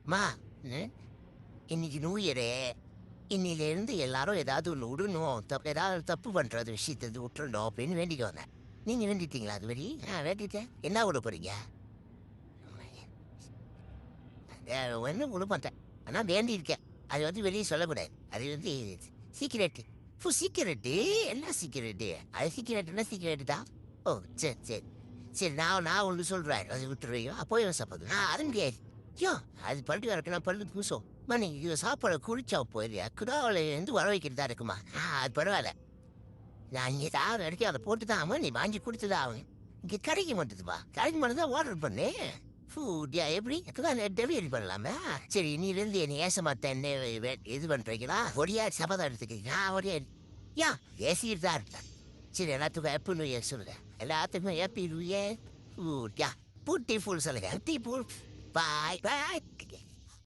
மா இன்னைக்கு new year. இன்னிலேருந்து எல்லாரும் ஏதாவது ஒன்று விடணும். ஏதாவது தப்பு பண்ணுறது விஷயத்தை விட்டுறணும் அப்படின்னு வேண்டிக்கோங்க. நீங்கள் வேண்டிட்டீங்களா அது வரி? வேண்டிட்டேன். என்ன விட போறீங்க? ஒன்றும் விட மாட்டேன். ஆனால் வேண்டியிருக்கேன். அது வந்து வெளியே சொல்லக்கூடாது. அது வந்து சீக்கிரட்டு. சீக்கிரட்டு. என்ன சீக்கிரட்டு? அது சீக்கிரட்டுன்னா சீக்கிரட்டு தான். ஓ, சரி சரி. சரி, நான் ஒன்று சொல்கிறேன். அது விட்டுருவையோ அப்போ சாப்பாடு அது முடியாது. ஐயோ, அது பல்லு வரக்குன்னா பல்லு பூசம். நீங்க சாப்பாடு குளிச்சா போயிரு குடாவில் இருந்து வர வைக்கிறதா இருக்குமா? அது பரவாயில்ல. நான் இங்கே தான் வரைக்கும் அதை போட்டு தான் ஆமாம், நீ வாங்கி கொடுத்துதான் ஆகும். இங்கே கடைக்கு மாட்டுதுப்பா. கடைக்கு மட்டும் தான் ஆர்டர் பண்ணு. ஃபுட்டியா எப்படி டெலிவரி பண்ணலாமே. சரி, நீலேருந்து என்னை ஏச மாட்டேன் இது பண்ணுறீங்களா? ஒடியா சபதம் எடுத்துக்கிறீங்களா? ஒடியா யா ஏசிட்டு தான் இருக்கேன். சரி, எல்லாத்துக்கும் ஹாப்பி நியூ இயர் சொல்லுங்க. எல்லாத்துக்கும் ஹாப்பி நியூ இயர். ஃபுட்டியா பூட்டி ஃபுல் சொல்லுங்க. Tea full. பாய் பாய்.